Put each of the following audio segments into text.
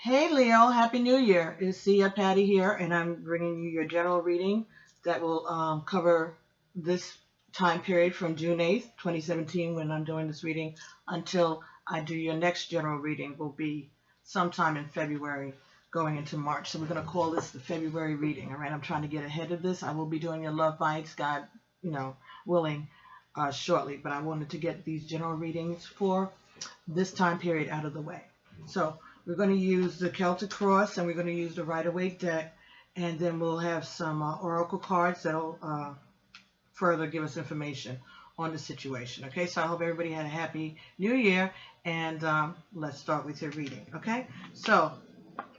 Hey Leo, Happy New Year. It's Sia Patty here, and I'm bringing you your general reading that will cover this time period from June 8th, 2017, when I'm doing this reading, until I do your next general reading, will be sometime in February going into March. So we're going to call this the February reading, all right? I'm trying to get ahead of this. I will be doing your love bites, God, willing, shortly, but I wanted to get these general readings for this time period out of the way. So we're going to use the Celtic Cross, and we're going to use the Rider-Waite deck, and then we'll have some oracle cards that'll further give us information on the situation. Okay, so I hope everybody had a happy new year, and let's start with your reading. Okay, so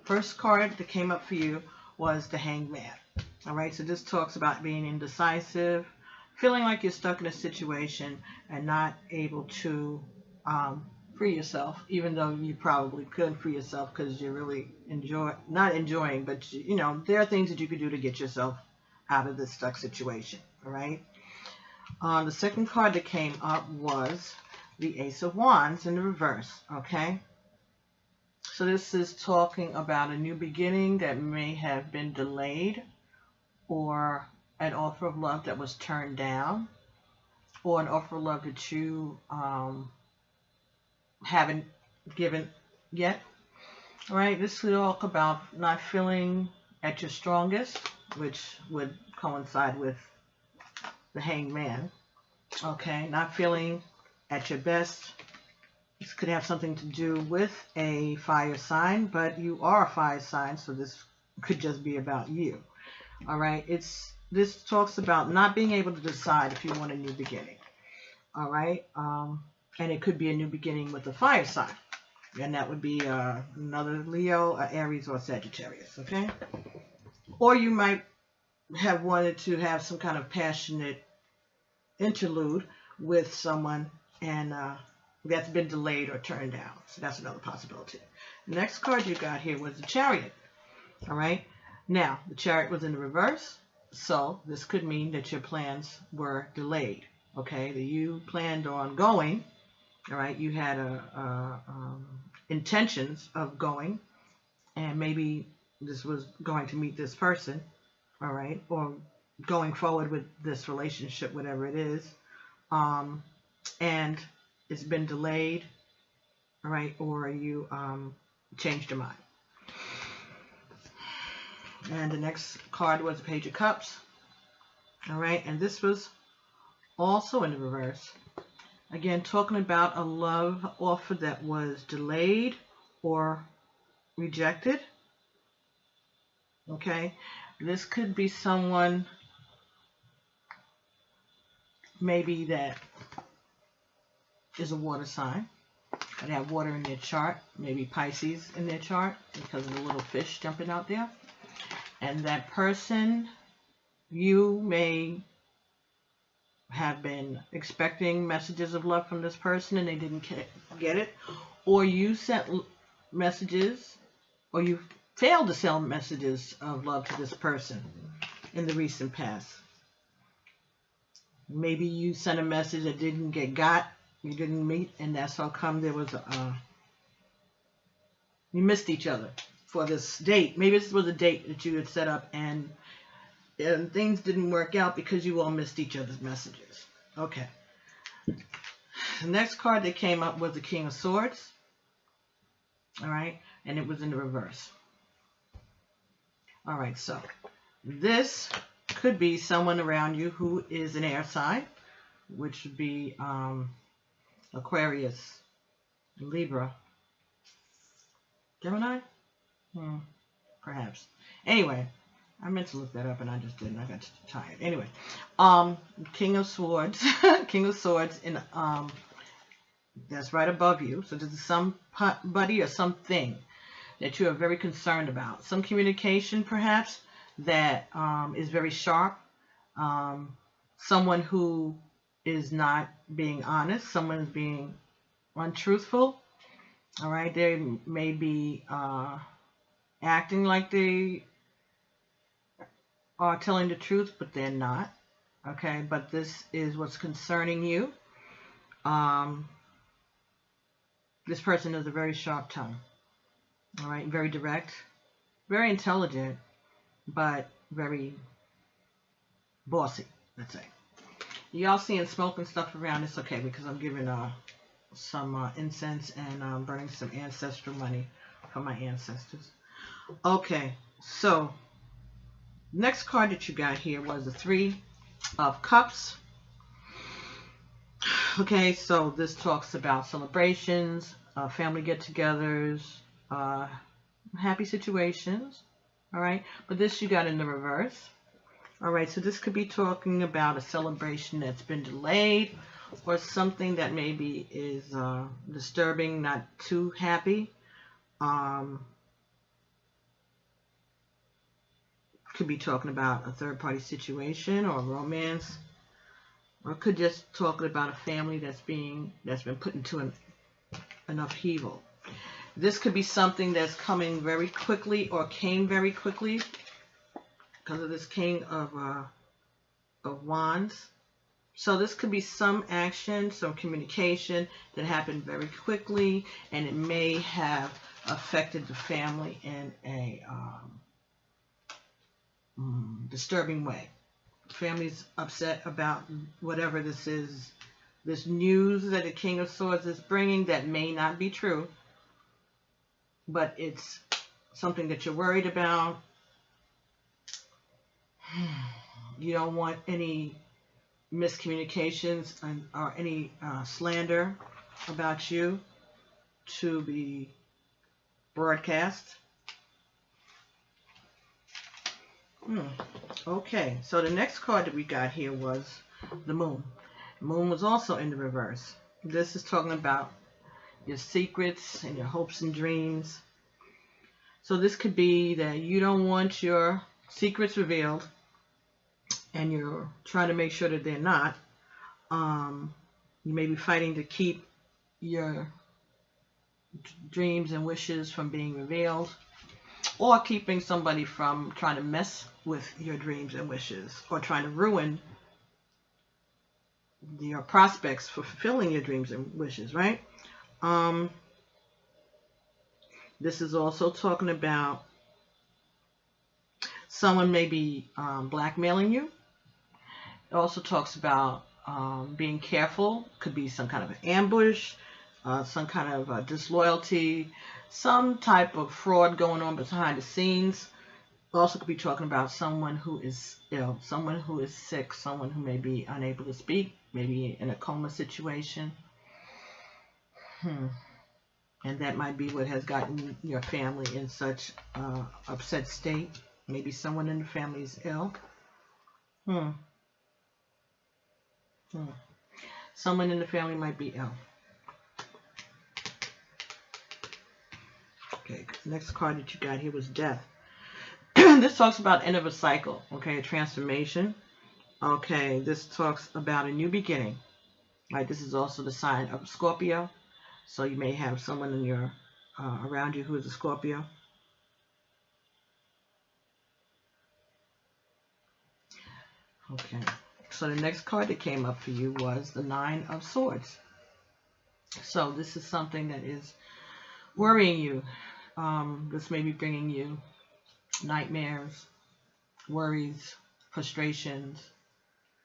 first card that came up for you was the Hanged Man. All right, so this talks about being indecisive, feeling like you're stuck in a situation and not able to free yourself, even though you probably could free yourself because you're really not enjoying, but there are things that you could do to get yourself out of this stuck situation. All right. The second card that came up was the Ace of Wands in the reverse. Okay. So this is talking about a new beginning that may have been delayed, or an offer of love that was turned down, or an offer of love that you haven't given yet. All right, this could talk about not feeling at your strongest, which would coincide with the Hanged Man. Okay, not feeling at your best. This could have something to do with a fire sign, but you are a fire sign, so this could just be about you. All right, this talks about not being able to decide if you want a new beginning. All right, and it could be a new beginning with a fire sign, and that would be another Leo, Aries, or Sagittarius. Okay, or you might have wanted to have some kind of passionate interlude with someone, and that's been delayed or turned down. So that's another possibility. The next card you got here was the Chariot. All right, now the Chariot was in the reverse, so this could mean that your plans were delayed. Okay, that you planned on going. All right, you had intentions of going, and maybe this was going to meet this person, all right, or going forward with this relationship, whatever it is, and it's been delayed, all right, or you changed your mind. And the next card was the Page of Cups, all right, and this was also in the reverse. Again, talking about a love offer that was delayed or rejected. Okay, this could be someone maybe that is a water sign, and have water in their chart, maybe Pisces in their chart because of the little fish jumping out there. And that person, you may have been expecting messages of love from this person and they didn't get it, or you sent messages, or you failed to send messages of love to this person in the recent past. Maybe you sent a message that didn't get got, you didn't meet, and that's how come there was you missed each other for this date. Maybe this was a date that you had set up, and things didn't work out because you all missed each other's messages. Okay. The next card that came up was the King of Swords. All right. And it was in the reverse. All right. So this could be someone around you who is an air sign, which would be Aquarius, Libra, Gemini? Perhaps. Anyway, I meant to look that up and I just didn't. I got tired. Anyway, King of Swords, King of Swords, in that's right above you. So this is somebody or something that you are very concerned about. Some communication, perhaps, that is very sharp. Someone who is not being honest. Someone is being untruthful. All right, they may be acting like they are telling the truth, but they're not. Okay, but this is what's concerning you. This person has a very sharp tongue. All right, very direct, very intelligent, but very bossy, let's say. Y'all seeing smoke and stuff around, it's okay because I'm giving some incense and burning some ancestral money for my ancestors. Okay, so next card that you got here was the Three of Cups. Okay, so this talks about celebrations, family get-togethers, happy situations. All right, but this you got in the reverse. All right, so this could be talking about a celebration that's been delayed or something that maybe is disturbing, not too happy. Could be talking about a third-party situation or romance, or could just talk about a family that's been put into an upheaval. This could be something that's coming very quickly or came very quickly because of this King of Wands. So this could be some action, some communication that happened very quickly, and it may have affected the family in a disturbing way. Family's upset about whatever this is, this news that the King of Swords is bringing that may not be true, but it's something that you're worried about. You don't want any miscommunications or any slander about you to be broadcast. Okay, so the next card that we got here was the Moon. The Moon was also in the reverse. This is talking about your secrets and your hopes and dreams. So this could be that you don't want your secrets revealed and you're trying to make sure that they're not. You may be fighting to keep your dreams and wishes from being revealed, or keeping somebody from trying to mess with your dreams and wishes, or trying to ruin your prospects for fulfilling your dreams and wishes, right? This is also talking about someone may be blackmailing you. It also talks about being careful. Could be some kind of an ambush, some kind of disloyalty, some type of fraud going on behind the scenes. Also could be talking about someone who is ill, someone who is sick, someone who may be unable to speak, maybe in a coma situation. And that might be what has gotten your family in such upset state. Maybe someone in the family is ill. Someone in the family might be ill. Okay, next card that you got here was Death. This talks about end of a cycle, okay, a transformation. Okay, this talks about a new beginning. Right, this is also the sign of Scorpio. So you may have someone in your around you who is a Scorpio. Okay, so the next card that came up for you was the Nine of Swords. So this is something that is worrying you. This may be bringing you nightmares, worries, frustrations.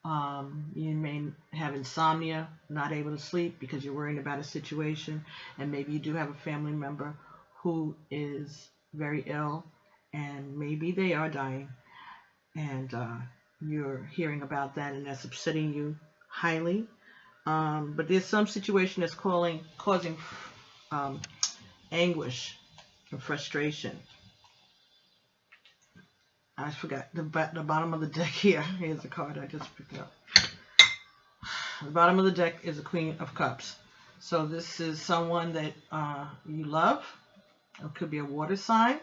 You may have insomnia, not able to sleep because you're worrying about a situation, and maybe you do have a family member who is very ill, and maybe they are dying, and you're hearing about that, and that's upsetting you highly. But there's some situation that's causing anguish and frustration. I forgot the bottom of the deck here. Here's the card I just picked up. The bottom of the deck is a Queen of Cups. So this is someone that you love. It could be a water sign.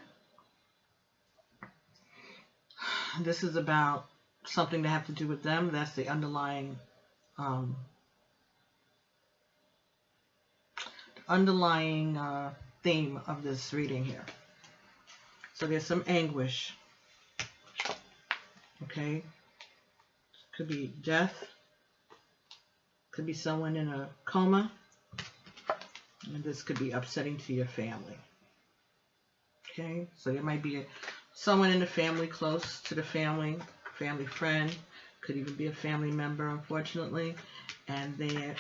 This is about something to have to do with them. That's the underlying theme of this reading here. So there's some anguish. Okay, could be death, could be someone in a coma, and this could be upsetting to your family. Okay, so there might be someone in the family close to the family friend, could even be a family member, unfortunately, and you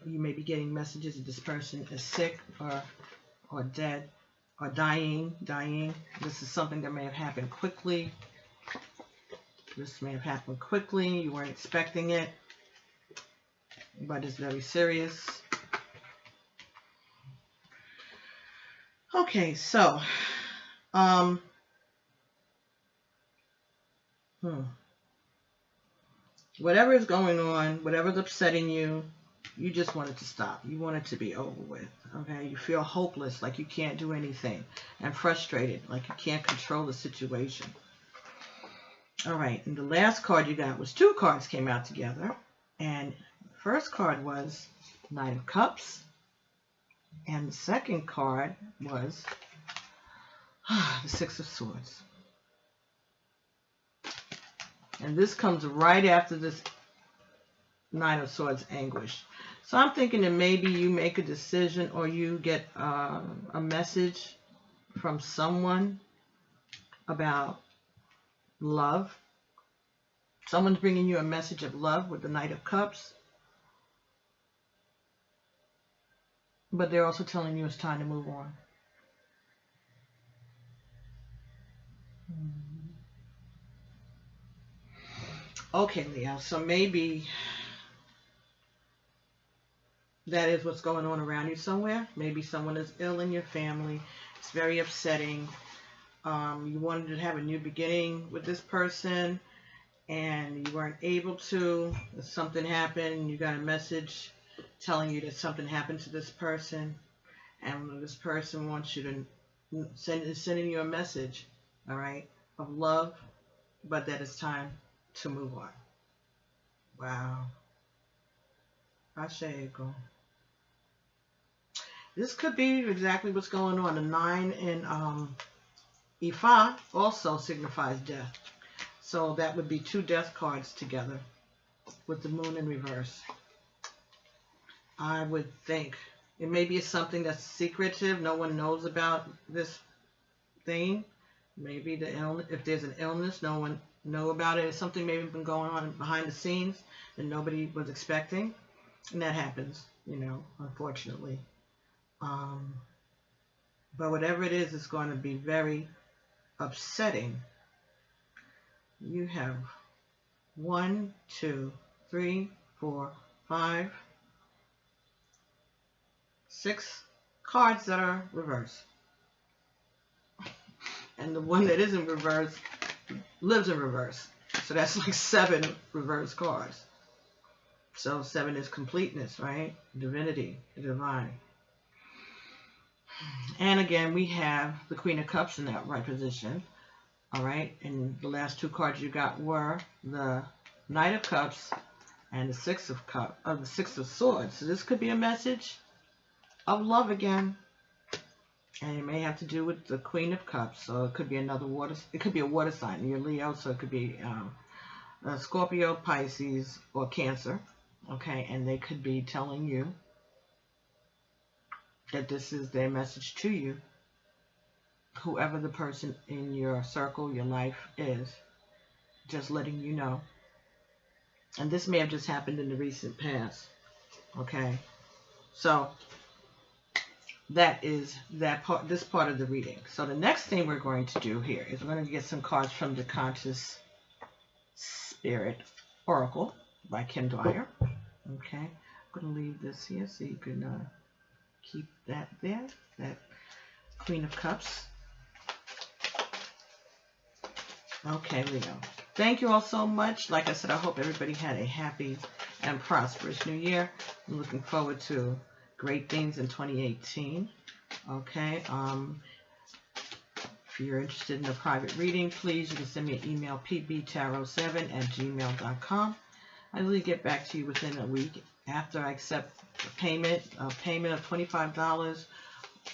may be getting messages that this person is sick or dead or dying. This is something that may have happened quickly. This may have happened quickly. You weren't expecting it, but it's very serious. Okay, so whatever is going on, whatever's upsetting you, you just want it to stop. You want it to be over with. Okay, you feel hopeless, like you can't do anything, and frustrated, like you can't control the situation. All right, and the last card you got was two cards came out together, and the first card was Knight of Cups, and the second card was the Six of Swords. And this comes right after this Nine of Swords anguish. So I'm thinking that maybe you make a decision or you get a message from someone about love. Someone's bringing you a message of love with the Knight of Cups. But they're also telling you it's time to move on. Okay, Leo, so maybe that is what's going on around you somewhere. Maybe someone is ill in your family. It's very upsetting. You wanted to have a new beginning with this person, and you weren't able to. Something happened. You got a message telling you that something happened to this person, and this person wants you to sending you a message, all right, of love, but that it's time to move on. Wow. Ashego. This could be exactly what's going on. The 9 in Ifa also signifies death. So that would be two death cards together with the moon in reverse. I would think it maybe is something that's secretive. No one knows about this thing. Maybe the illness, if there's an illness, no one know about it. It's something maybe been going on behind the scenes that nobody was expecting, and that happens, you know, unfortunately. But whatever it is, it's going to be very upsetting. You have 1, 2, 3, 4, 5, 6 cards that are reversed. And the one that isn't reversed lives in reverse. So that's like 7 reverse cards. So 7 is completeness, right? Divinity, the divine. And again, we have the Queen of Cups in that right position. All right. And the last 2 cards you got were the Knight of Cups and the Six of Swords. So this could be a message of love again. And it may have to do with the Queen of Cups. So it could be another water. It could be a water sign. You're Leo, so it could be Scorpio, Pisces, or Cancer. Okay, and they could be telling you that this is their message to you. Whoever the person in your circle, your life is, just letting you know. And this may have just happened in the recent past. Okay, so that is that part, this part of the reading. So the next thing we're going to do here is we're going to get some cards from the Conscious Spirit Oracle by Kim Dwyer. Okay, I'm going to leave this here so you can keep that there, that Queen of Cups. Okay, Leo. Thank you all so much. Like I said, I hope everybody had a happy and prosperous new year. I'm looking forward to great things in 2018. Okay. If you're interested in a private reading, please, you can send me an email, pbtarot7@gmail.com. I usually get back to you within a week after I accept a payment of $25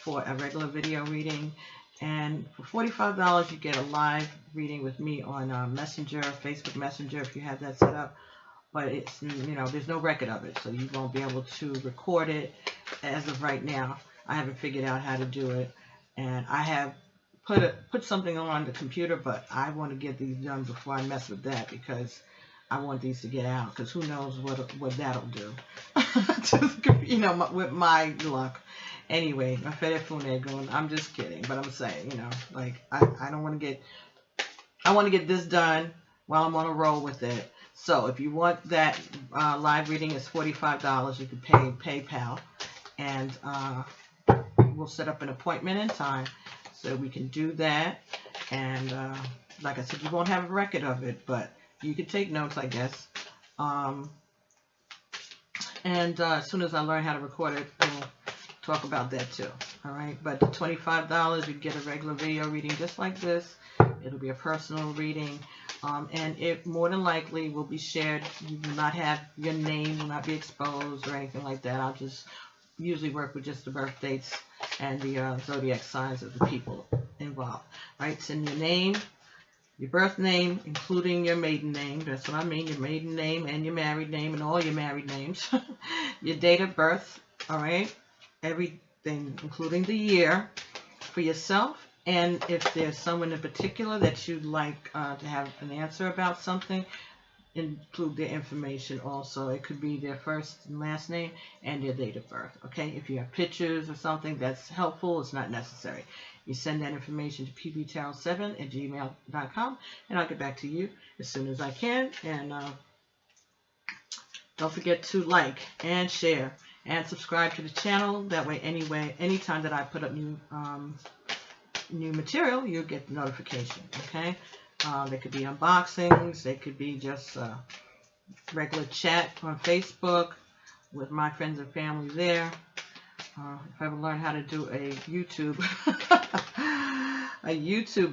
for a regular video reading. And for $45, you get a live reading with me on Messenger, Facebook Messenger, if you have that set up. But it's, you know, there's no record of it, so you won't be able to record it as of right now. I haven't figured out how to do it. And I have put something on the computer, but I want to get these done before I mess with that, because I want these to get out, because who knows what that'll do. You know, with my luck. Anyway, I'm just kidding, but I'm saying, you know, like I don't want to get, I want to get this done while I'm on a roll with it. So if you want that live reading, it's $45. You can pay PayPal, and we'll set up an appointment in time so we can do that. And like I said, you won't have a record of it, but you can take notes, I guess. As soon as I learn how to record it, we'll talk about that too. All right, but the $25, you get a regular video reading just like this. It'll be a personal reading, and it more than likely will be shared. You will not have your name, will not be exposed or anything like that. I'll just usually work with just the birth dates and the zodiac signs of the people involved. Right, send your name, your birth name, including your maiden name. That's what I mean, your maiden name and your married name and all your married names. Your date of birth, all right, everything, including the year for yourself. And if there's someone in particular that you'd like to have an answer about something, include their information also. It could be their first and last name and their date of birth. Okay, if you have pictures or something that's helpful, it's not necessary. You send that information to pbtarot7@gmail.com, and I'll get back to you as soon as I can. And don't forget to like and share and subscribe to the channel. That way, anytime that I put up new material, you'll get the notification. Okay, they could be unboxings, they could be just regular chat on Facebook with my friends and family there. If I ever learn how to do a YouTube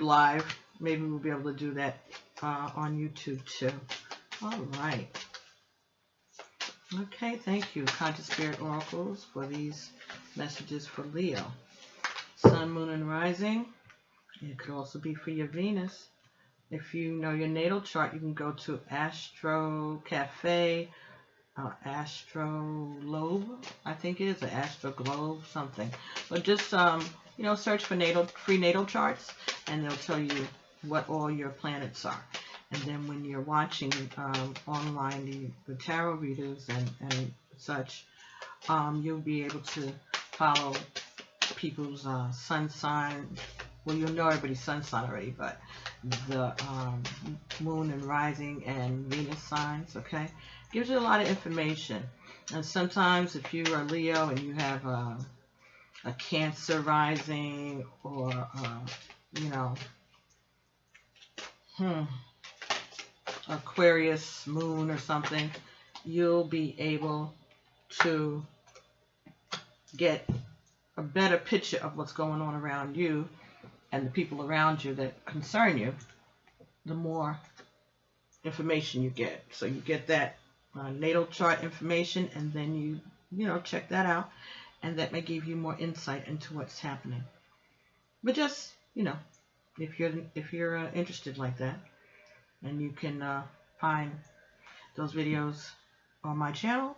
live, maybe we'll be able to do that on YouTube too. All right. Okay, thank you, Conscious Spirit Oracles, for these messages for Leo. Sun, Moon, and Rising. It could also be for your Venus. If you know your natal chart, you can go to Astro Cafe, Astrolobe, I think it is, or Astro Globe, something. But just you know, search for free natal charts, and they'll tell you what all your planets are. And then when you're watching online the tarot readers and such, you'll be able to follow people's sun sign. Well, you'll know everybody's sun sign already, but the moon and rising and Venus signs, okay? Gives you a lot of information. And sometimes if you are Leo and you have a Cancer rising, or, you know, Aquarius moon or something, you'll be able to get a better picture of what's going on around you and the people around you that concern you, the more information you get. So you get that natal chart information, and then you know, check that out, and that may give you more insight into what's happening. But just, you know, if you're interested like that, and you can find those videos on my channel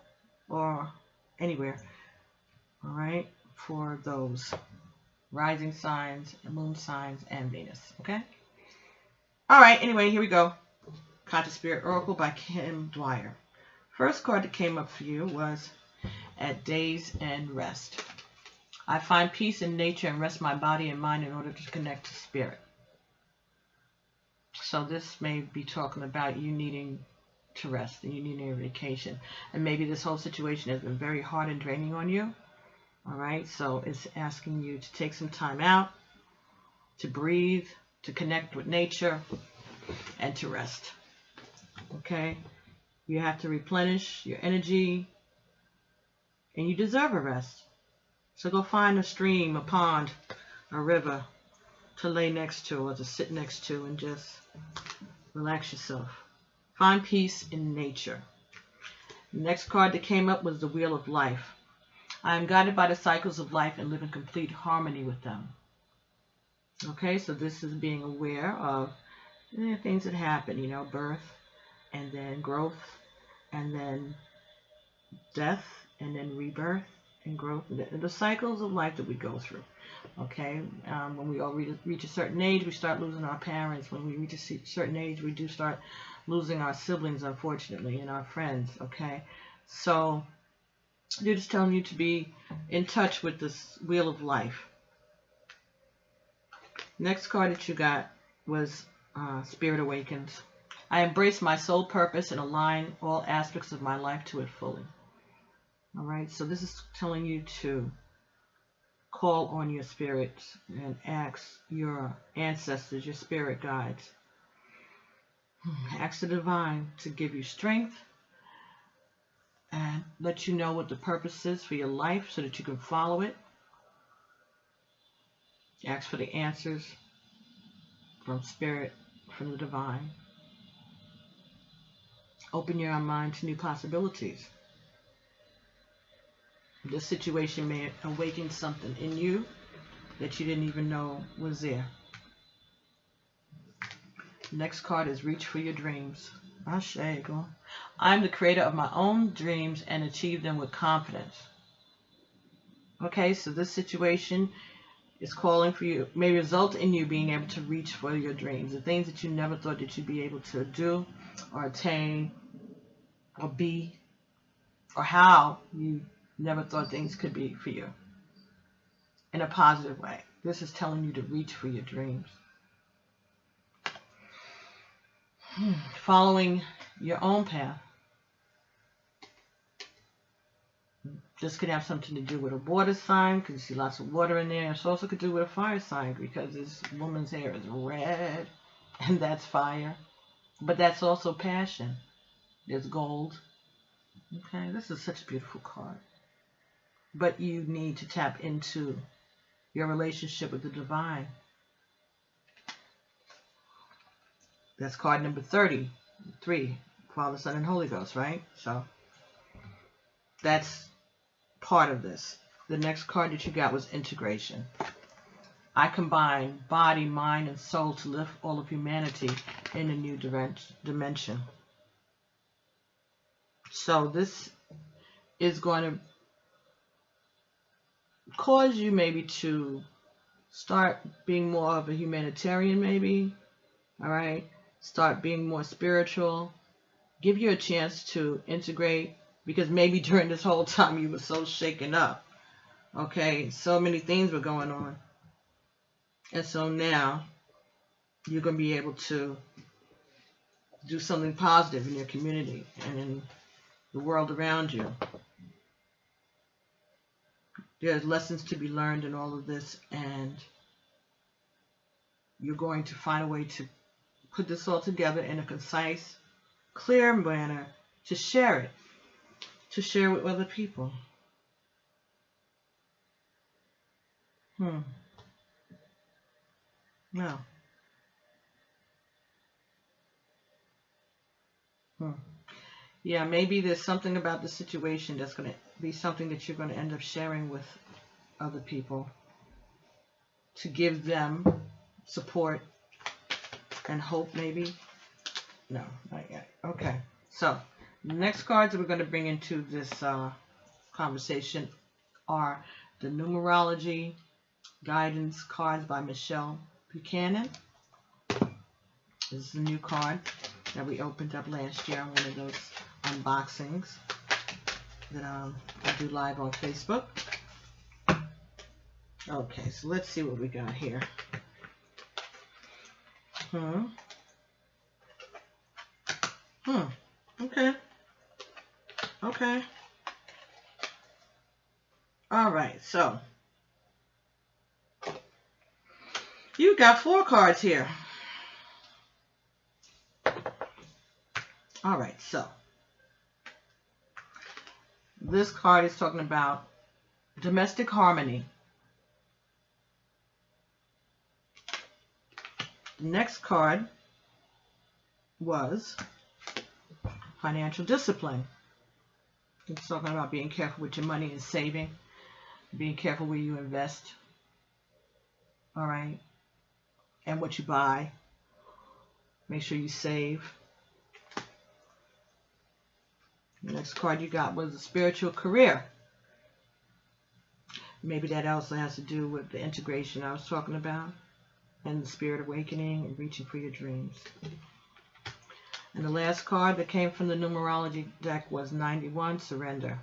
or anywhere, all right, for those rising signs, moon signs, and Venus. Okay? All right, anyway, here we go. Conscious Spirit Oracle by Kim Dwyer. First card that came up for you was At Days and Rest. I find peace in nature and rest my body and mind in order to connect to spirit. So this may be talking about you needing to rest and you needing a vacation. And maybe this whole situation has been very hard and draining on you. All right, so it's asking you to take some time out, to breathe, to connect with nature, and to rest. Okay, you have to replenish your energy, and you deserve a rest. So go find a stream, a pond, a river to lay next to or to sit next to and just relax yourself. Find peace in nature. The next card that came up was the Wheel of Life. I am guided by the cycles of life and live in complete harmony with them. Okay, so this is being aware of things that happen, you know, birth, and then growth, and then death, and then rebirth and growth, and the cycles of life that we go through. Okay, when we all reach a certain age, we start losing our parents. When we reach a certain age, we do start losing our siblings, unfortunately, and our friends. Okay, so they're just telling you to be in touch with this wheel of life. Next card that you got was Spirit Awakens. I embrace my soul purpose and align all aspects of my life to it fully. All right, so this is telling you to call on your spirits and ask your ancestors, your spirit guides. Ask the divine to give you strength and let you know what the purpose is for your life so that you can follow it. Ask for the answers from spirit, from the divine. Open your mind to new possibilities. This situation may awaken something in you that you didn't even know was there. Next card is Reach for Your Dreams. Ashe, go. I'm the creator of my own dreams and achieve them with confidence. Okay, so this situation is calling for you, may result in you being able to reach for your dreams, the things that you never thought that you'd be able to do or attain or be, or how you never thought things could be for you in a positive way. This is telling you to reach for your dreams. Following your own path. This could have something to do with a water sign, because you see lots of water in there. It also could do with a fire sign, because this woman's hair is red, and that's fire. But that's also passion. There's gold. Okay, this is such a beautiful card. But you need to tap into your relationship with the divine. That's card number 33, Father, Son, and Holy Ghost, right? So that's part of this. The next card that you got was Integration. I combine body, mind, and soul to lift all of humanity in a new dimension. So this is going to cause you maybe to start being more of a humanitarian, maybe. All right? Start being more spiritual. Give you a chance to integrate, because maybe during this whole time you were so shaken up. Okay? So many things were going on. And so now you're going to be able to do something positive in your community and in the world around you. There's lessons to be learned in all of this, and you're going to find a way to put this all together in a concise, clear manner to share it, to share with other people. No. Yeah, maybe there's something about the situation that's going to be something that you're going to end up sharing with other people to give them support and hope, maybe. No, not yet. Okay, so the next cards that we're going to bring into this conversation are the Numerology Guidance cards by Michelle Buchanan. This is a new card that we opened up last year on one of those unboxings that I do live on Facebook. Okay, so let's see what we got here. Okay. All right, so you got 4 cards here. All right, so this card is talking about domestic harmony. The next card was financial discipline. It's talking about being careful with your money and saving, being careful where you invest, all right, and what you buy. Make sure you save. The next card you got was a spiritual career. maybe that also has to do with the integration I was talking about and the spirit awakening and reaching for your dreams. And the last card that came from the numerology deck was 91, surrender.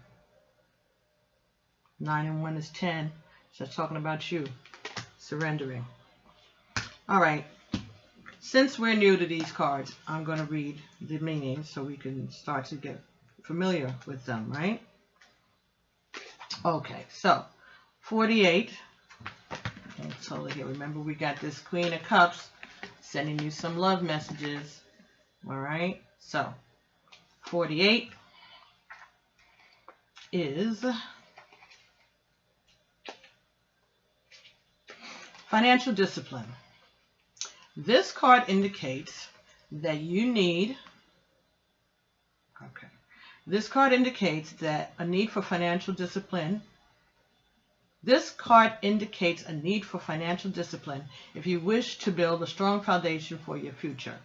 9 and 1 is 10. So that's talking about you, surrendering. All right. Since we're new to these cards, I'm going to read the meanings so we can start to get familiar with them, right? Okay, so 48. Let's hold it here. Remember, we got this Queen of Cups sending you some love messages. All right, so 48 is financial discipline. This card indicates that you need, this card indicates that a need for financial discipline. This card indicates a need for financial discipline if you wish to build a strong foundation for your future.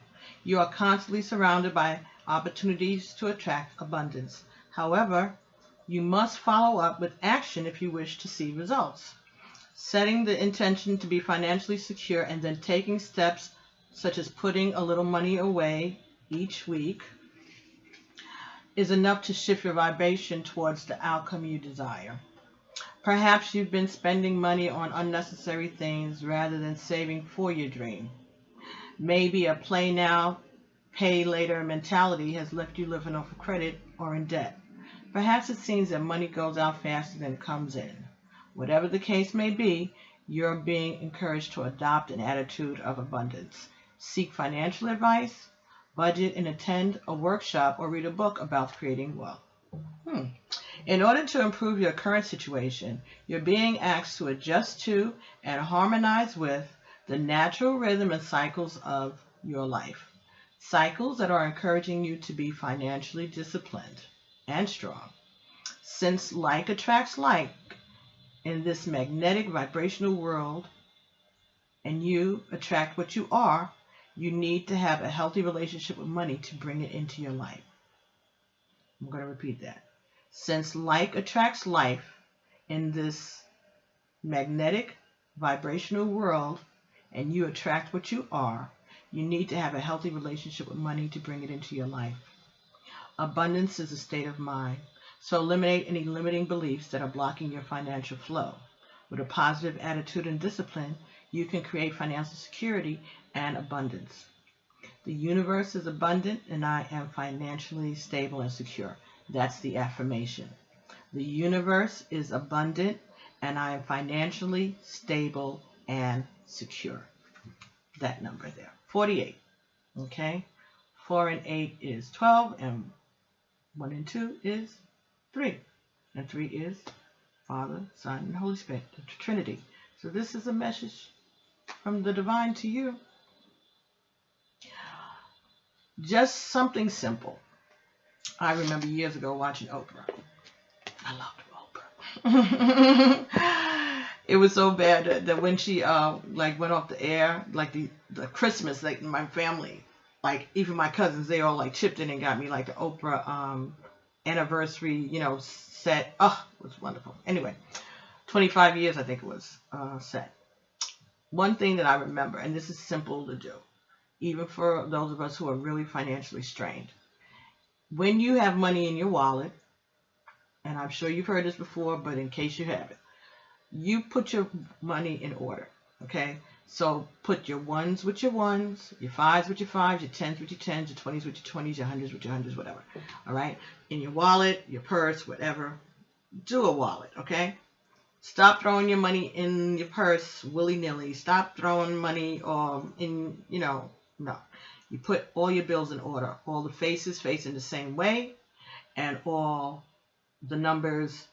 You are constantly surrounded by opportunities to attract abundance. However, you must follow up with action if you wish to see results. Setting the intention to be financially secure and then taking steps such as putting a little money away each week is enough to shift your vibration towards the outcome you desire. Perhaps you've been spending money on unnecessary things rather than saving for your dream. Maybe a play now, pay later mentality has left you living off of credit or in debt. Perhaps it seems that money goes out faster than it comes in. Whatever the case may be, you're being encouraged to adopt an attitude of abundance. Seek financial advice, budget and attend a workshop or read a book about creating wealth. In order to improve your current situation, you're being asked to adjust to and harmonize with the natural rhythm and cycles of your life. Cycles that are encouraging you to be financially disciplined and strong. Since like attracts like, in this magnetic vibrational world, and you attract what you are, you need to have a healthy relationship with money to bring it into your life. I'm going to repeat that. Since like attracts life in this magnetic vibrational world, and you attract what you are, you need to have a healthy relationship with money to bring it into your life. Abundance is a state of mind. So eliminate any limiting beliefs that are blocking your financial flow. With a positive attitude and discipline, you can create financial security and abundance. The universe is abundant and I am financially stable and secure. That's the affirmation. The universe is abundant and I am financially stable and secure. That number there, 48. Okay, 4 and 8 is 12 and 1 and 2 is 3, and 3 is Father, Son, and Holy Spirit, the Trinity. So this is a message from the divine to you. Just something simple. I remember years ago watching Oprah. I loved Oprah. It was so bad that when she went off the air, like the Christmas, like my family, like even my cousins, they all like chipped in and got me like the Oprah anniversary, set. Oh, it was wonderful. Anyway, 25 years I think it was set. One thing that I remember, and this is simple to do, even for those of us who are really financially strained. When you have money in your wallet, and I'm sure you've heard this before, but in case you haven't, you put your money in order, okay? So put your ones with your ones, your fives with your fives, your tens with your tens, your 20s with your 20s, your hundreds with your hundreds, whatever, all right? In your wallet, your purse, whatever, do a wallet, okay? Stop throwing your money in your purse willy-nilly. Stop throwing money in, no. You put all your bills in order. All the faces facing the same way and all the numbers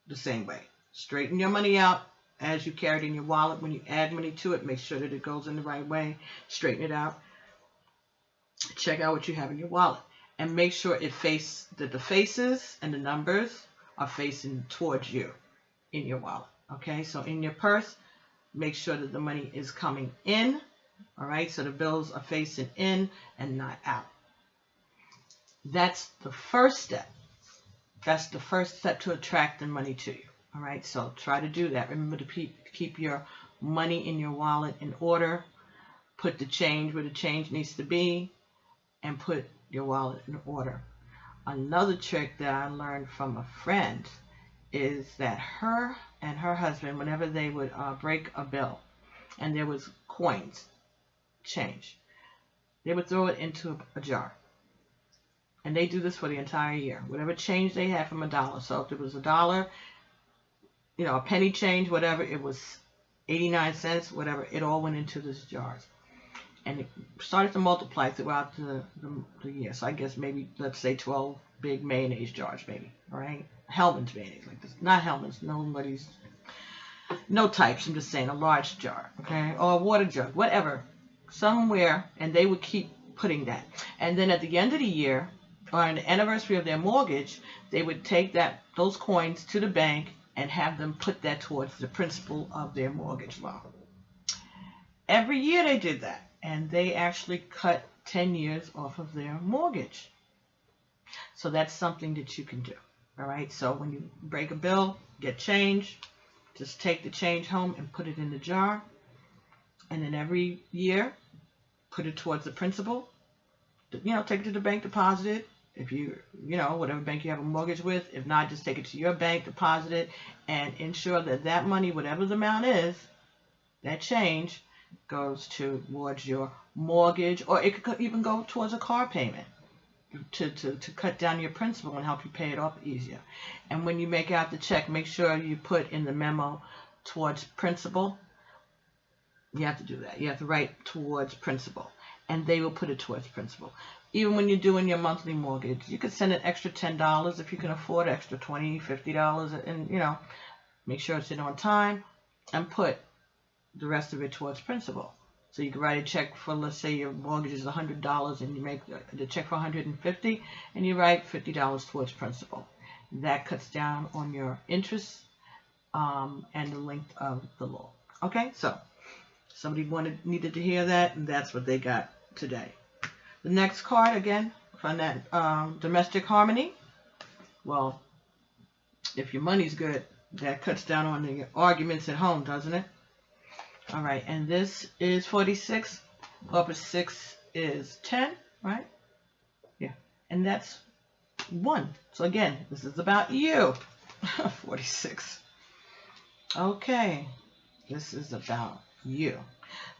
the same way. Straighten your money out as you carry it in your wallet. When you add money to it, make sure that it goes in the right way. Straighten it out. Check out what you have in your wallet. And make sure that the faces and the numbers are facing towards you in your wallet. Okay, so in your purse, make sure that the money is coming in. All right, so the bills are facing in and not out. That's the first step. That's the first step to attract the money to you. All right, so try to do that. Remember to keep your money in your wallet in order. Put the change where the change needs to be, and put your wallet in order. Another trick that I learned from a friend is that her and her husband, whenever they would break a bill and there was coins, change, they would throw it into a jar. And they do this for the entire year. Whatever change they had from $1. So if it was $1, a penny change, whatever, it was 89 cents, whatever, it all went into these jars. And it started to multiply throughout the year. So I guess maybe, let's say 12 big mayonnaise jars, maybe, all right? Hellmann's mayonnaise, like this. Not Hellmann's, no types, I'm just saying a large jar, okay? Or a water jug, whatever. Somewhere, and they would keep putting that. And then at the end of the year, or on the anniversary of their mortgage, they would take those coins to the bank and have them put that towards the principal of their mortgage loan. Every year they did that, and they actually cut 10 years off of their mortgage. So that's something that you can do. All right, so when you break a bill, get change, just take the change home and put it in the jar. And then every year, put it towards the principal. Take it to the bank, deposit it. If whatever bank you have a mortgage with. If not, just take it to your bank, deposit it, and ensure that money, whatever the amount is, that change, goes towards your mortgage, or it could even go towards a car payment to cut down your principal and help you pay it off easier. And when you make out the check, make sure you put in the memo towards principal. You have to do that. You have to write towards principal, and they will put it towards principal. Even when you're doing your monthly mortgage, you could send an extra $10 if you can afford, extra $20, $50, and make sure it's in on time, and put the rest of it towards principal. So you can write a check for, let's say your mortgage is $100, and you make the check for $150, and you write $50 towards principal. That cuts down on your interest and the length of the loan. Okay, so somebody needed to hear that, and that's what they got today. The next card, again, from that domestic harmony. Well, if your money's good, that cuts down on the arguments at home, doesn't it? All right, and this is 46. Up 6 is 10, right? Yeah, and that's 1. So again, this is about you. 46. Okay, this is about you.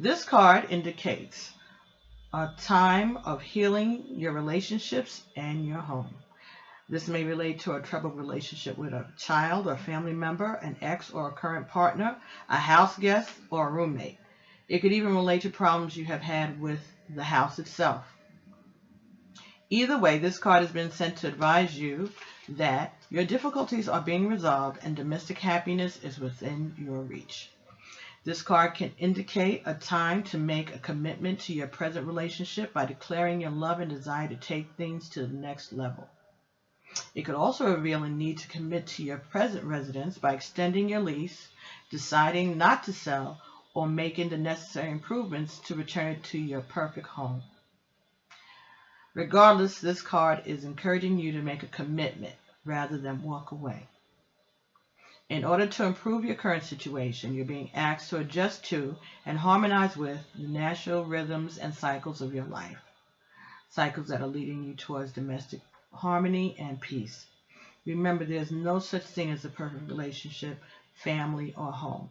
This card indicates a time of healing your relationships and your home. This may relate to a troubled relationship with a child or family member, an ex or a current partner, a house guest, or a roommate. It could even relate to problems you have had with the house itself. Either way, this card has been sent to advise you that your difficulties are being resolved and domestic happiness is within your reach. This card can indicate a time to make a commitment to your present relationship by declaring your love and desire to take things to the next level. It could also reveal a need to commit to your present residence by extending your lease, deciding not to sell, or making the necessary improvements to return it to your perfect home. Regardless, this card is encouraging you to make a commitment rather than walk away. In order to improve your current situation, you're being asked to adjust to and harmonize with the natural rhythms and cycles of your life. Cycles that are leading you towards domestic harmony and peace. Remember, there's no such thing as a perfect relationship, family, or home.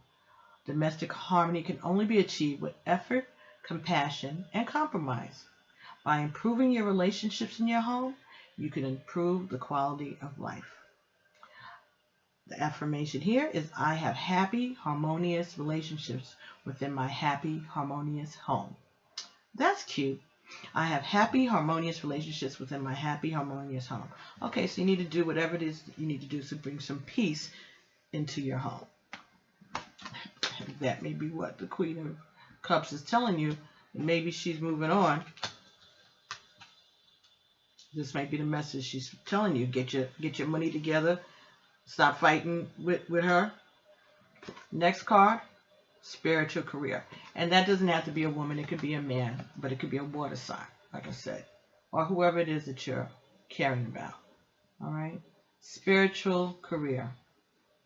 Domestic harmony can only be achieved with effort, compassion, and compromise. By improving your relationships in your home, you can improve the quality of life. The affirmation here is, I have happy, harmonious relationships within my happy, harmonious home. That's cute. I have happy, harmonious relationships within my happy, harmonious home. Okay, so you need to do whatever it is you need to do to bring some peace into your home. That may be what the Queen of Cups is telling you. Maybe she's moving on. This might be the message she's telling you. Get your money together. Stop fighting with her. Next card, spiritual career. And that doesn't have to be a woman. It could be a man, but it could be a water sign, like I said, or whoever it is that you're caring about. All right? Spiritual career.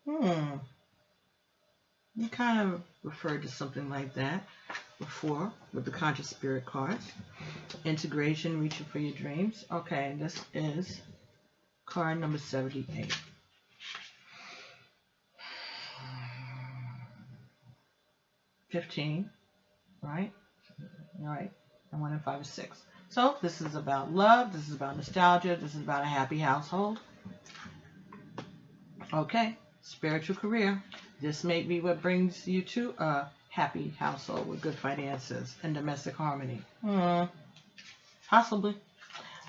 You kind of referred to something like that before with the conscious spirit cards. Integration, reaching for your dreams. Okay, this is card number 78. $15, right? All right, and 1 and 5 is 6. So this is about love. This is about nostalgia. This is about a happy household. Okay, spiritual career. This may be what brings you to a happy household with good finances and domestic harmony. Possibly.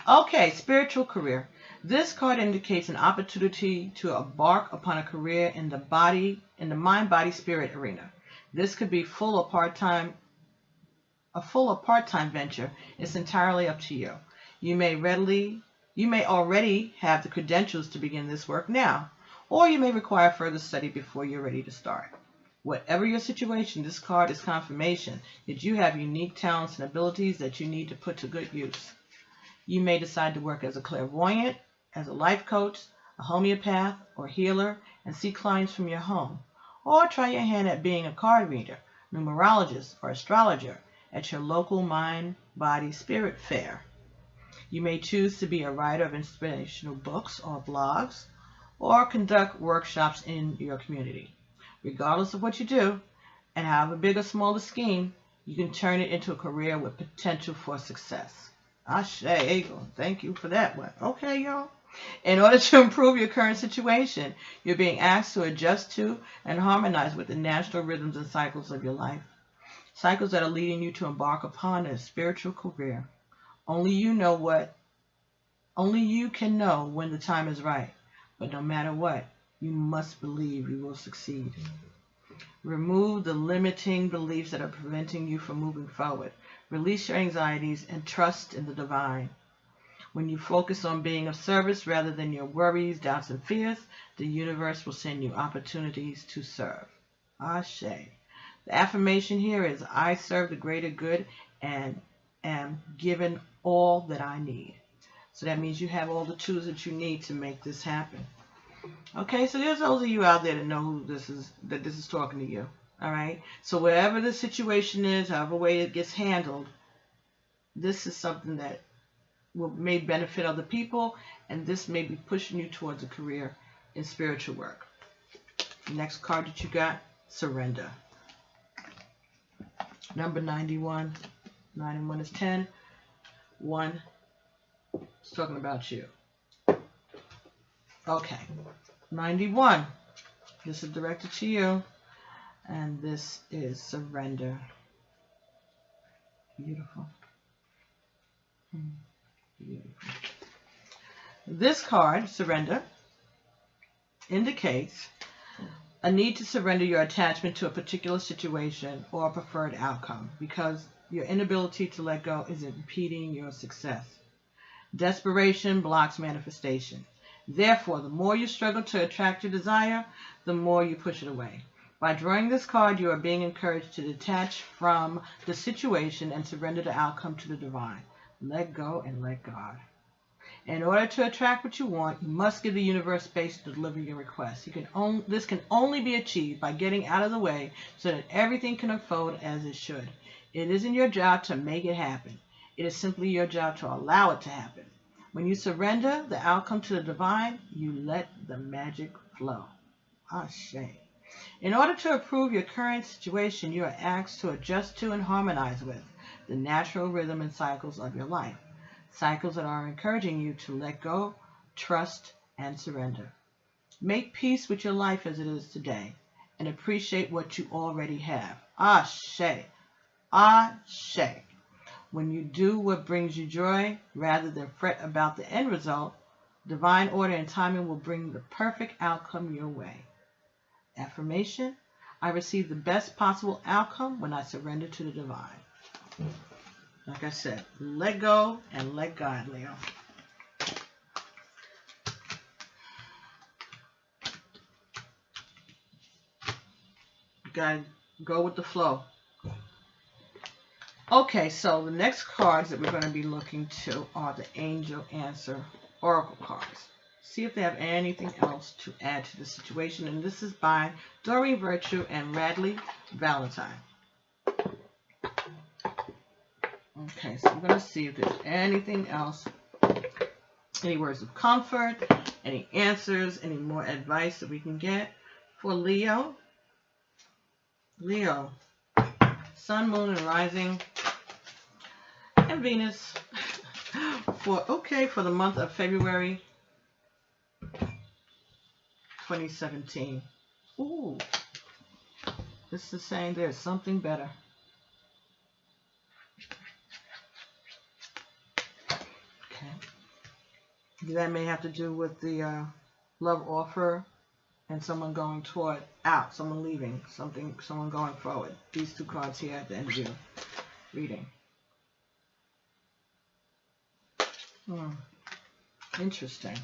Okay, spiritual career. This card indicates an opportunity to embark upon a career in the mind, body, spirit arena. This could be a full or part-time venture. It's entirely up to you. You may already have the credentials to begin this work now, or you may require further study before you're ready to start. Whatever your situation, this card is confirmation that you have unique talents and abilities that you need to put to good use. You may decide to work as a clairvoyant, as a life coach, a homeopath, or healer, and see clients from your home. Or try your hand at being a card reader, numerologist, or astrologer at your local mind, body, spirit fair. You may choose to be a writer of inspirational books or blogs, or conduct workshops in your community. Regardless of what you do, and however big or small the scheme, you can turn it into a career with potential for success. Ashe, Eagle. Thank you for that one. Okay, y'all. In order to improve your current situation, you're being asked to adjust to and harmonize with the natural rhythms and cycles of your life. Cycles that are leading you to embark upon a spiritual career. Only you can know when the time is right. But no matter what, you must believe you will succeed. Remove the limiting beliefs that are preventing you from moving forward. Release your anxieties and trust in the divine. When you focus on being of service rather than your worries, doubts, and fears, the universe will send you opportunities to serve. Ashe. The affirmation here is, I serve the greater good and am given all that I need. So that means you have all the tools that you need to make this happen. Okay, so there's those of you out there that know who this is talking to you. All right. So whatever the situation is, however way it gets handled, this is something that may benefit other people, and this may be pushing you towards a career in spiritual work. Next card that you got, surrender. Number 91. 9 and 1 is 10. 1 is talking about you. Okay. 91. This is directed to you. And this is surrender. Beautiful. Beautiful. This card, surrender, indicates a need to surrender your attachment to a particular situation or a preferred outcome because your inability to let go is impeding your success. Desperation blocks manifestation. Therefore, the more you struggle to attract your desire, the more you push it away. By drawing this card, you are being encouraged to detach from the situation and surrender the outcome to the divine. Let go and let God. In order to attract what you want, you must give the universe space to deliver your request. This can only be achieved by getting out of the way so that everything can unfold as it should. It isn't your job to make it happen. It is simply your job to allow it to happen. When you surrender the outcome to the divine, you let the magic flow. Ashe. In order to improve your current situation, you are asked to adjust to and harmonize with the natural rhythm and cycles of your life. Cycles that are encouraging you to let go, trust, and surrender. Make peace with your life as it is today and appreciate what you already have. Ashe. Ashe. When you do what brings you joy rather than fret about the end result, divine order and timing will bring the perfect outcome your way. Affirmation: I receive the best possible outcome when I surrender to the divine. Like I said, let go and let God, Leo. You gotta go with the flow. Okay, so the next cards that we're going to be looking to are the Angel Answer Oracle cards. See if they have anything else to add to the situation. And this is by Doreen Virtue and Radley Valentine. Okay, so I'm going to see if there's anything else. Any words of comfort, any answers, any more advice that we can get for Leo. Leo, Sun, Moon, and Rising, and Venus for the month of February 2017. Ooh, this is saying there's something better. Okay, that may have to do with the love offer and someone going out, someone leaving, someone going forward. These two cards here at the end of your reading. Interesting.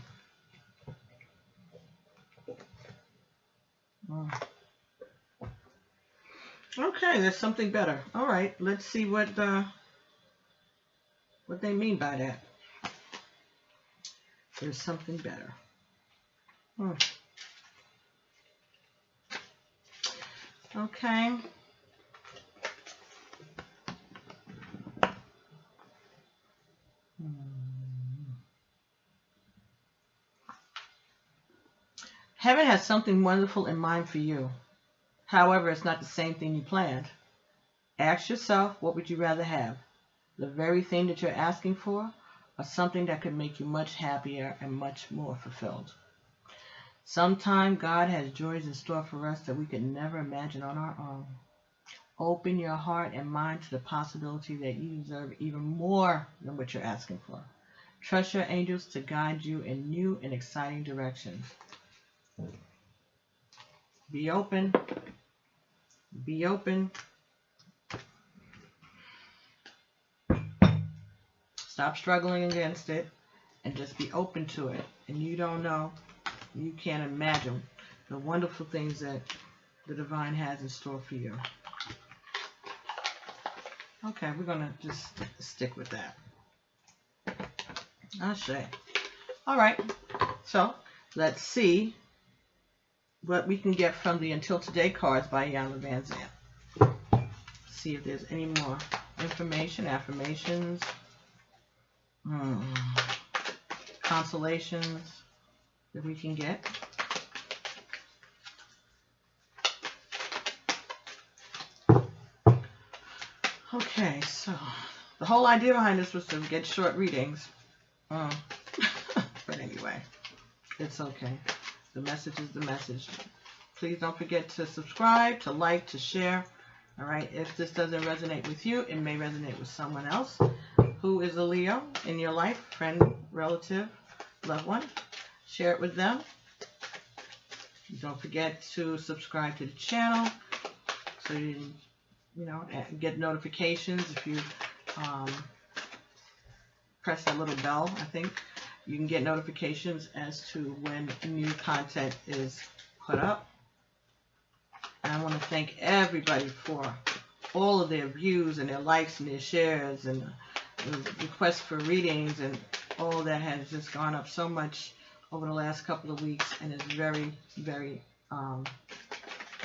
Okay, there's something better. All right, let's see what they mean by that. There's something better. Okay. Heaven has something wonderful in mind for you. However, it's not the same thing you planned. Ask yourself, what would you rather have? The very thing that you're asking for, or something that could make you much happier and much more fulfilled? Sometimes God has joys in store for us that we could never imagine on our own. Open your heart and mind to the possibility that you deserve even more than what you're asking for. Trust your angels to guide you in new and exciting directions. Be open. Be open. Stop struggling against it and just be open to it. And you don't know, you can't imagine the wonderful things that the divine has in store for you. Okay, we're going to just stick with that. Ashe. All right, so let's see what we can get from the Until Today cards by Iyanla Vanzant. See if there's any more information, affirmations, consolations that we can get. Okay, so the whole idea behind this was to get short readings. But anyway, it's okay. The message is the message. Please don't forget to subscribe, to like, to share. All right, if this doesn't resonate with you, it may resonate with someone else who is a Leo in your life, friend, relative, loved one. Share it with them. Don't forget to subscribe to the channel so you get notifications. If you press that little bell, I think you can get notifications as to when new content is put up. And I want to thank everybody for all of their views and their likes and their shares and the requests for readings, and all that has just gone up so much over the last couple of weeks, and it's very, very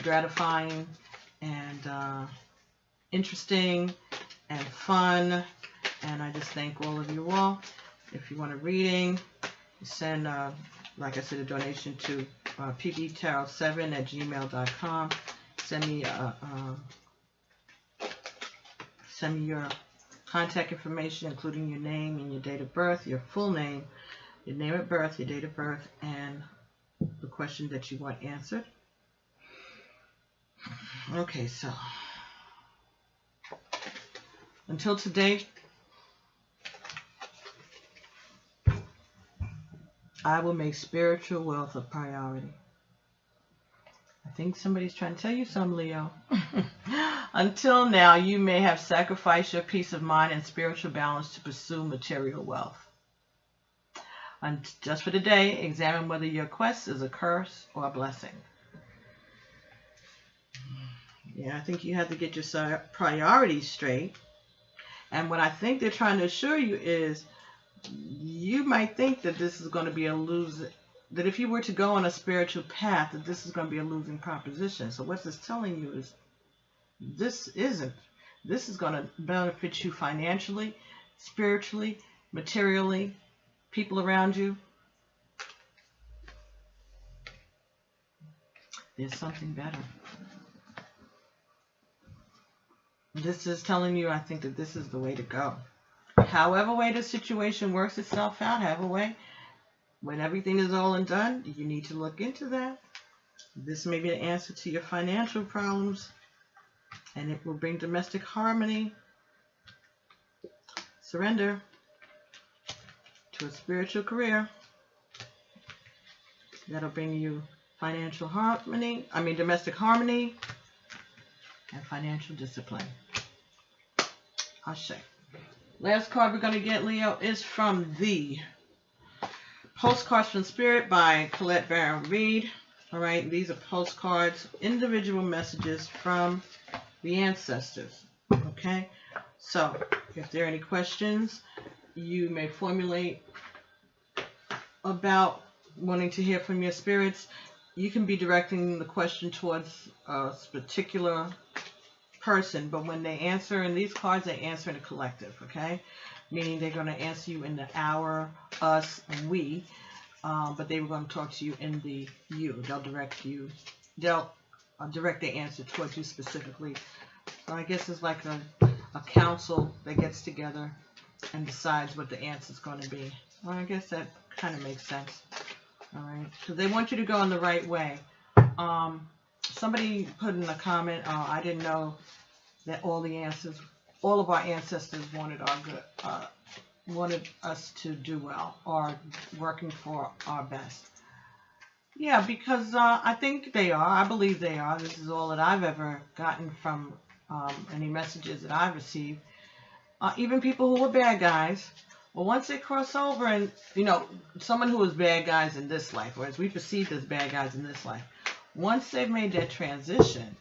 gratifying and interesting and fun. And I just thank all of you all. If you want a reading, send, like I said, a donation to pbtarot7@gmail.com. Send me your contact information, including your name and your date of birth, your full name, your name at birth, your date of birth, and the question that you want answered. Okay, so until today, I will make spiritual wealth a priority. I think somebody's trying to tell you something, Leo. Until now, you may have sacrificed your peace of mind and spiritual balance to pursue material wealth. And just for today, examine whether your quest is a curse or a blessing. Yeah, I think you have to get your priorities straight. And what I think they're trying to assure you is, you might think that this is going to be a that if you were to go on a spiritual path, that this is going to be a losing proposition. So what this is telling you is this isn't. This is going to benefit you financially, spiritually, materially, people around you. There's something better. This is telling you, I think, that this is the way to go. However way the situation works itself out, however way, when everything is all and done, you need to look into that. This may be the answer to your financial problems, and it will bring domestic harmony. Surrender to a spiritual career. That'll bring you financial harmony, domestic harmony and financial discipline. Ashe. Last card we're going to get, Leo, is from the Postcards from Spirit by Colette Baron Reid. All right, these are postcards, individual messages from the ancestors. Okay, so if there are any questions you may formulate about wanting to hear from your spirits, you can be directing the question towards a particular person, but when they answer in these cards, they answer in a collective, okay? Meaning they're going to answer you in the our, us, and we, but they were going to talk to you in the you. They'll direct their answer towards you specifically. So I guess it's like a council that gets together and decides what the answer is going to be. Well, I guess that kind of makes sense. All right, so they want you to go in the right way. Somebody put in a comment, I didn't know that all of our ancestors wanted wanted us to do well, or working for our best. Yeah, because I think they are. I believe they are. This is all that I've ever gotten from any messages that I've received. Even people who were bad guys, well, once they cross over and, someone who was bad guys in this life, or as we perceive as bad guys in this life, once they've made that transition,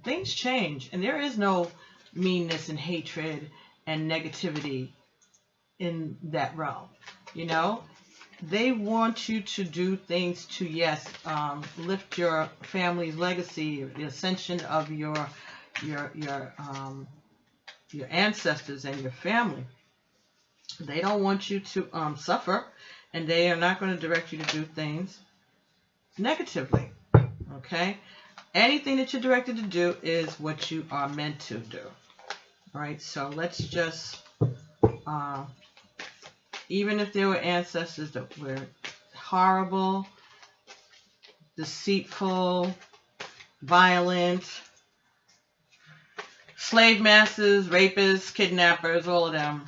things change. And there is no meanness and hatred and negativity in that realm. They want you to do things to, yes, lift your family's legacy, the ascension of your ancestors and your family. They don't want you to suffer, and they are not going to direct you to do things negatively. Okay? Anything that you're directed to do is what you are meant to do. All right? So let's just, even if there were ancestors that were horrible, deceitful, violent, slave masters, rapists, kidnappers, all of them,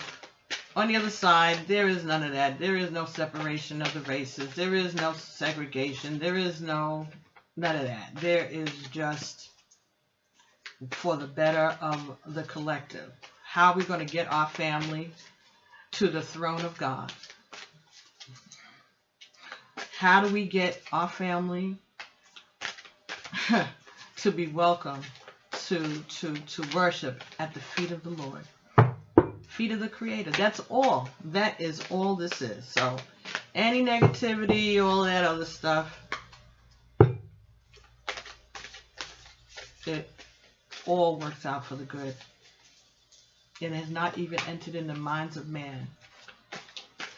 on the other side, there is none of that. There is no separation of the races. There is no segregation. There is none of that. There is just for the better of the collective. How are we going to get our family to the throne of God? How do we get our family to be welcome to worship at the feet of the Lord? Feet of the Creator. That's all. That is all this is. So any negativity, all that other stuff, it all works out for the good. It has not even entered in the minds of man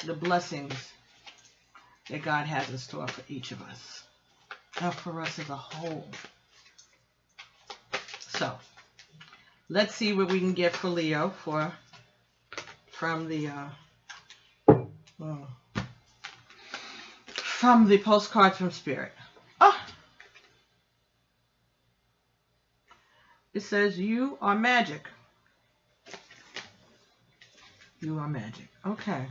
the blessings that God has in store for each of us, and for us as a whole. So let's see what we can get for Leo from the Postcards from Spirit. It says, you are magic. You are magic. Okay.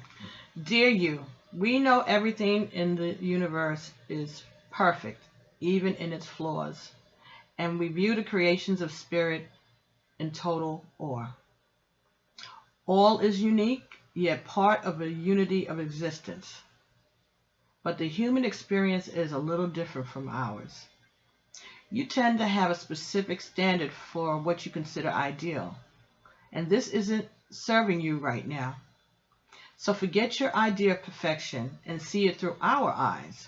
Dear you, we know everything in the universe is perfect, even in its flaws, and we view the creations of spirit in total awe. All is unique, yet part of a unity of existence. But the human experience is a little different from ours. You tend to have a specific standard for what you consider ideal, and this isn't serving you right now. So forget your idea of perfection and see it through our eyes.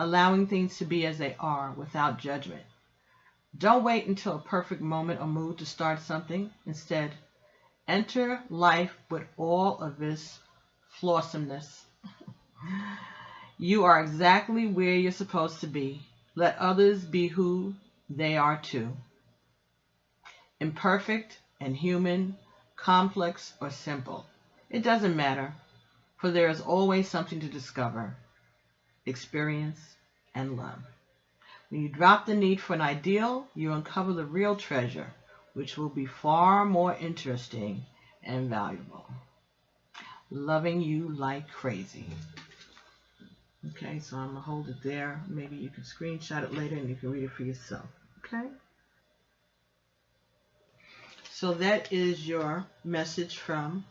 allowing things to be as they are without judgment. Don't wait until a perfect moment or mood to start something. Instead, enter life with all of its flawsomeness. You are exactly where you're supposed to be. Let others be who they are too. Imperfect and human, complex or simple. It doesn't matter, for there is always something to discover, experience, and love. When you drop the need for an ideal, you uncover the real treasure, which will be far more interesting and valuable. Loving you like crazy. Okay, so I'm going to hold it there. Maybe you can screenshot it later and you can read it for yourself. Okay? So that is your message from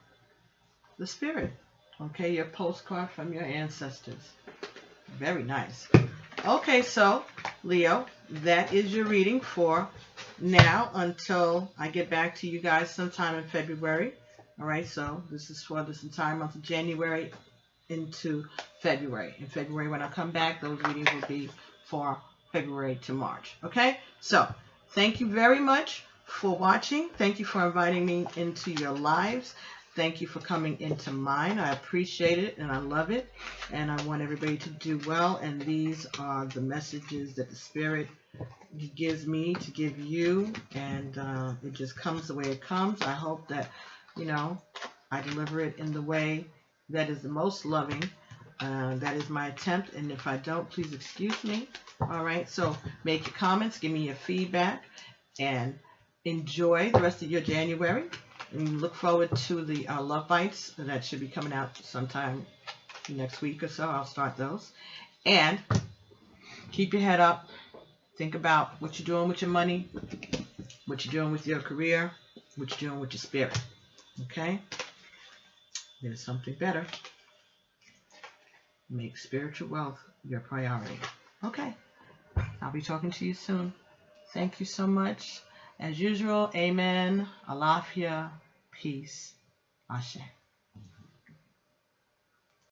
the spirit. Okay, your postcard from your ancestors. Very nice. Okay, so Leo, that is your reading for now until I get back to you guys sometime in February. All right, so this is for this entire month of January into February. In February, when I come back, those readings will be for February to March. Okay, so thank you very much for watching. Thank you for inviting me into your lives. Thank you for coming into mine. I appreciate it and I love it. And I want everybody to do well. And these are the messages that the Spirit gives me to give you. And it just comes the way it comes. I hope that, you know, I deliver it in the way that is the most loving. That is my attempt. And if I don't, please excuse me. All right. So make your comments. Give me your feedback. And enjoy the rest of your January. And look forward to the Love Bites that should be coming out sometime next week or so. I'll start those. And keep your head up. Think about what you're doing with your money, what you're doing with your career, what you're doing with your spirit. Okay? There's something better. Make spiritual wealth your priority. Okay. I'll be talking to you soon. Thank you so much. As usual, amen, alafia, peace, ashe.